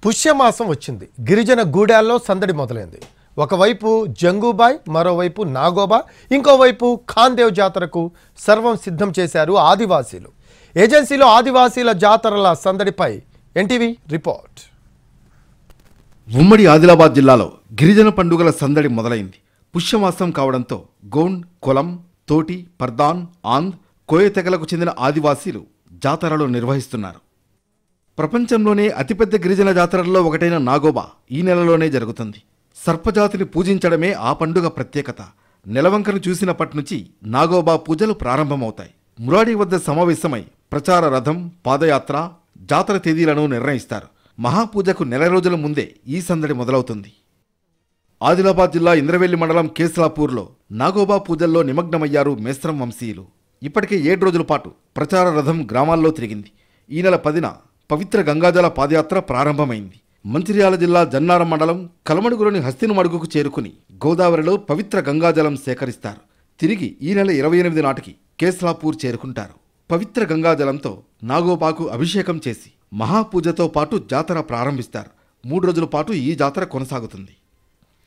పుష్యమాసం వచ్చింది. గిరిజన గూడాల్లో సందడి మొదలైంది. ఒకవైపు జంగూబాయ్, మరోవైపు నాగోబా, ఇంకోవైపు ఖాందేవ్ జాతరకు సర్వం సిద్ధం చేశారు ఆదివాసీలు. ఏజెన్సీలో ఆదివాసీల జాతరల సందడిపై ఎన్టీవీ రిపోర్ట్. ఉమ్మడి ఆదిలాబాద్ జిల్లాలో గిరిజన పండుగల సందడి మొదలైంది. పుష్యమాసం కావడంతో గోండ్, కొలం, తోటి, పర్దాన్, ఆంద్, కోయ తెగలకు చెందిన ఆదివాసీలు జాతరలు నిర్వహిస్తున్నారు. ప్రపంచంలోనే అతిపెద్ద గిరిజన జాతరల్లో ఒకటైన నాగోబా ఈ నెలలోనే జరుగుతుంది. సర్పజాతిని పూజించడమే ఆ పండుగ ప్రత్యేకత. నెలవంకను చూసినప్పటి నుంచి నాగోబా పూజలు ప్రారంభమవుతాయి. మురాడి వద్ద సమావేశమై ప్రచార రథం, పాదయాత్ర, జాతర తేదీలను నిర్ణయిస్తారు. మహాపూజకు నెల రోజుల ముందే ఈ సందడి మొదలవుతుంది. ఆదిలాబాద్ జిల్లా ఇంద్రవెల్లి మండలం కేస్లాపూర్లో నాగోబా పూజల్లో నిమగ్నమయ్యారు మేస్త్రం వంశీయులు. ఇప్పటికే 7 రోజుల పాటు ప్రచార రథం గ్రామాల్లో తిరిగింది. ఈ నెల 10న పవిత్ర గంగాజల పాదయాత్ర ప్రారంభమైంది. మంచిర్యాల జిల్లా జన్నారం మండలం కలమడుగులోని హస్తినమడుగుకు చేరుకుని గోదావరిలో పవిత్ర గంగాజలం సేకరిస్తారు. తిరిగి ఈ నెల 28 నాటికి కేస్లాపూర్ చేరుకుంటారు. పవిత్ర గంగాజలంతో నాగోబాకు అభిషేకం చేసి మహాపూజతో పాటు జాతర ప్రారంభిస్తారు. 3 రోజుల పాటు ఈ జాతర కొనసాగుతుంది.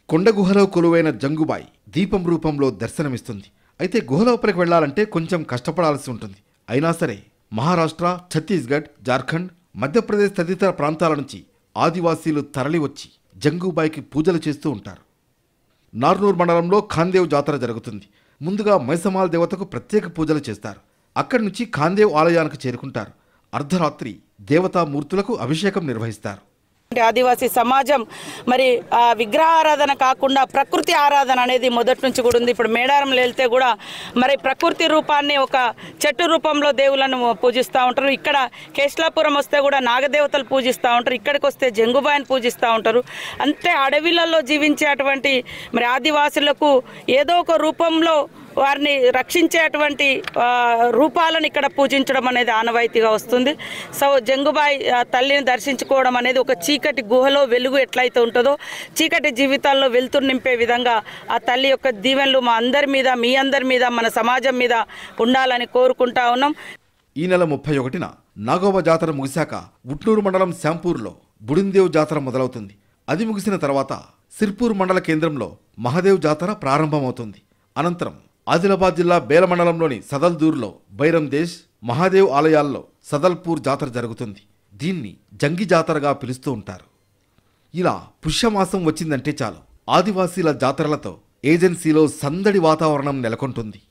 కొండ గుహలో కొలువైన జంగుబాయ్ దీపం రూపంలో దర్శనమిస్తుంది. అయితే గుహలోపలికి వెళ్లాలంటే కొంచెం కష్టపడాల్సి ఉంటుంది. అయినా సరే మహారాష్ట్ర, ఛత్తీస్గఢ్, జార్ఖండ్, మధ్యప్రదేశ్ తదితర ప్రాంతాల నుంచి ఆదివాసీలు తరలివచ్చి జంగుబాయ్కి పూజలు చేస్తూ ఉంటారు. నార్నూర్ మండలంలో ఖాందేవ్ జాతర జరుగుతుంది. ముందుగా మైసమాల్ దేవతకు ప్రత్యేక పూజలు చేస్తారు. అక్కడి నుంచి ఖాందేవ్ ఆలయానికి చేరుకుంటారు. అర్ధరాత్రి దేవతామూర్తులకు అభిషేకం నిర్వహిస్తారు. ఆదివాసీ సమాజం మరి విగ్రహారాధన కాకుండా ప్రకృతి ఆరాధన అనేది మొదటి నుంచి కూడా ఉంది. ఇప్పుడు మేడారంలో వెళ్తే కూడా మరి ప్రకృతి రూపాన్ని ఒక చెట్టు రూపంలో దేవులను పూజిస్తూ ఉంటారు. ఇక్కడ కేశలాపురం వస్తే కూడా నాగదేవతలు పూజిస్తూ ఉంటారు. ఇక్కడికి వస్తే జంగుబాయిని పూజిస్తూ ఉంటారు. అంతే అడవిలలో జీవించేటువంటి మరి ఆదివాసులకు ఏదో ఒక రూపంలో వారిని రక్షించేటువంటి రూపాలను ఇక్కడ పూజించడం అనేది ఆనవాయితీగా వస్తుంది. సో జంగుబాయ్ తల్లిని దర్శించుకోవడం అనేది ఒక చీకటి గుహలో వెలుగు ఎట్లయితే ఉంటుందో చీకటి జీవితాల్లో వెలుతురు నింపే విధంగా ఆ తల్లి యొక్క దీవెనలు మా అందరి మీద, మీ అందరి మీద, మన సమాజం మీద ఉండాలని కోరుకుంటా ఉన్నాం. ఈ నెల 31న నాగోబా జాతర ముగిశాక ఉట్నూరు మండలం శ్యాంపూర్లో బుడిందేవ్ జాతర మొదలవుతుంది. అది ముగిసిన తర్వాత సిర్పూర్ మండల కేంద్రంలో మహాదేవ్ జాతర ప్రారంభమవుతుంది. అనంతరం ఆదిలాబాద్ జిల్లా బేల మండలంలోని సదల్దూర్లో బైరందేశ్, మహాదేవ్ ఆలయాల్లో సదల్పూర్ జాతర జరుగుతుంది. దీన్ని జంగి జాతరగా పిలుస్తూ ఉంటారు. ఇలా పుష్యమాసం వచ్చిందంటే చాలు ఆదివాసీల జాతరలతో ఏజెన్సీలో సందడి వాతావరణం నెలకొంటుంది.